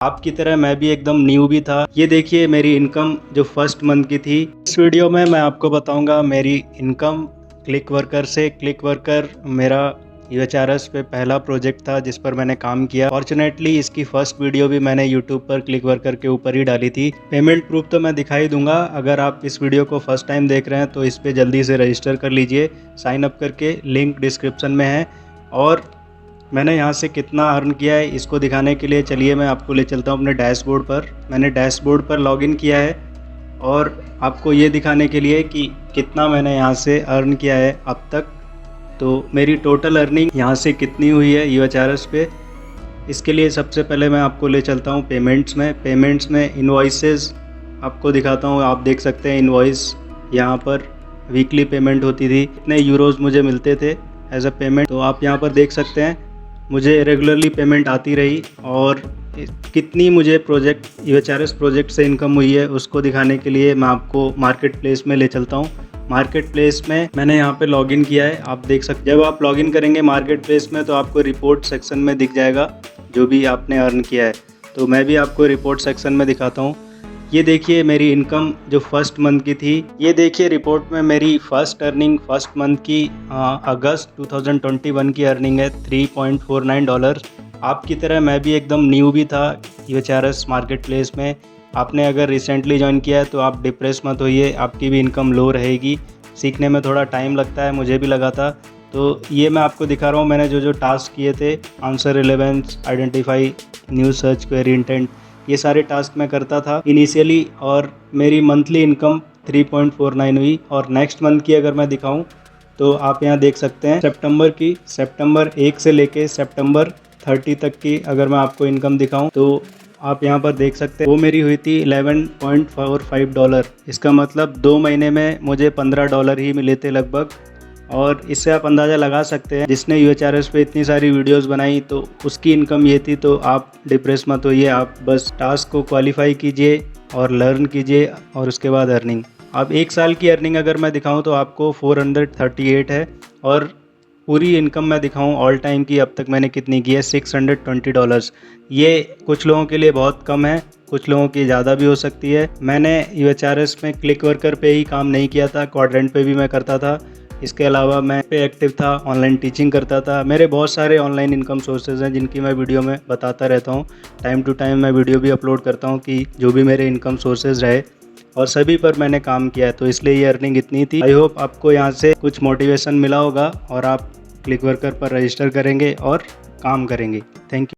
आपकी तरह मैं भी एकदम न्यू भी था। ये देखिए मेरी इनकम जो फर्स्ट मंथ की थी। इस वीडियो में मैं आपको बताऊंगा मेरी इनकम क्लिक वर्कर से। क्लिक वर्कर मेरा UHRS पे पहला प्रोजेक्ट था जिस पर मैंने काम किया। फॉर्चुनेटली इसकी फर्स्ट वीडियो भी मैंने यूट्यूब पर क्लिक वर्कर के ऊपर ही डाली थी। पेमेंट प्रूफ तो मैं दिखाई दूंगा। अगर आप इस वीडियो को फर्स्ट टाइम देख रहे हैं तो इस पे जल्दी से रजिस्टर कर लीजिए साइन अप करके, लिंक डिस्क्रिप्शन में है। और मैंने यहाँ से कितना अर्न किया है इसको दिखाने के लिए चलिए मैं आपको ले चलता हूँ अपने डैशबोर्ड पर। मैंने डैशबोर्ड पर लॉगिन किया है और आपको ये दिखाने के लिए कि कितना मैंने यहाँ से अर्न किया है अब तक। तो मेरी टोटल अर्निंग यहाँ से कितनी हुई है UHRS पे, इसके लिए सबसे पहले मैं आपको ले चलता हूँ पेमेंट्स में। पेमेंट्स में इनवॉइसेस आपको दिखाता हूँ। आप देख सकते हैं इनवॉइस यहाँ पर वीकली पेमेंट होती थी, इतने यूरोज़ मुझे मिलते थे एज अ पेमेंट। तो आप यहाँ पर देख सकते हैं मुझे रेगुलरली पेमेंट आती रही। और कितनी मुझे प्रोजेक्ट UHRS प्रोजेक्ट से इनकम हुई है उसको दिखाने के लिए मैं आपको मार्केट प्लेस में ले चलता हूँ। मार्केट प्लेस में मैंने यहाँ पे लॉगिन किया है, आप देख सकते हैं। जब आप लॉगिन करेंगे मार्केट प्लेस में तो आपको रिपोर्ट सेक्शन में दिख जाएगा जो भी आपने अर्न किया है। तो मैं भी आपको रिपोर्ट सेक्शन में दिखाता हूँ। ये देखिए मेरी इनकम जो फर्स्ट मंथ की थी। ये देखिए रिपोर्ट में मेरी फर्स्ट अर्निंग फर्स्ट मंथ की अगस्त 2021 की अर्निंग है $3.49। आपकी तरह मैं भी एकदम न्यू भी था UHRS मार्केट प्लेस में। आपने अगर रिसेंटली ज्वाइन किया है तो आप डिप्रेस मत होइए, आपकी भी इनकम लो रहेगी। सीखने में थोड़ा टाइम लगता है, मुझे भी लगा था। तो ये मैं आपको दिखा रहा हूँ मैंने जो जो टास्क किए थे। Answer relevance, identify new search query intent, ये सारे टास्क मैं करता था इनिशियली। और मेरी मंथली इनकम 3.49 हुई। और नेक्स्ट मंथ की अगर मैं दिखाऊं तो आप यहाँ देख सकते हैं सितंबर 1 से लेके सितंबर 30 तक की अगर मैं आपको इनकम दिखाऊं तो आप यहाँ पर देख सकते हैं वो मेरी हुई थी $11.45। इसका मतलब 2 महीने में मुझे $15 ही मिले थे लगभग। और इससे आप अंदाज़ा लगा सकते हैं जिसने UHRS पे इतनी सारी वीडियोस बनाई तो उसकी इनकम ये थी। तो आप डिप्रेस मत होइए, आप बस टास्क को क्वालिफाई कीजिए और लर्न कीजिए और उसके बाद अर्निंग। अब 1 साल की अर्निंग अगर मैं दिखाऊं तो आपको 438 है। और पूरी इनकम मैं दिखाऊं ऑल टाइम की अब तक मैंने कितनी की है, $620। ये कुछ लोगों के लिए बहुत कम है, कुछ लोगों की ज़्यादा भी हो सकती है। मैंने UHRS में क्लिक वर्कर पे ही काम नहीं किया था, क्वाड्रेंट पे भी मैं करता था। इसके अलावा मैं पे एक्टिव था, ऑनलाइन टीचिंग करता था। मेरे बहुत सारे ऑनलाइन इनकम सोर्सेज हैं जिनकी मैं वीडियो में बताता रहता हूँ। टाइम टू टाइम मैं वीडियो भी अपलोड करता हूँ कि जो भी मेरे इनकम सोर्सेज रहे, और सभी पर मैंने काम किया है। तो इसलिए ये अर्निंग इतनी थी। आई होप आपको यहाँ से कुछ मोटिवेशन मिला होगा और आप क्लिक वर्कर पर रजिस्टर करेंगे और काम करेंगे। Thank you.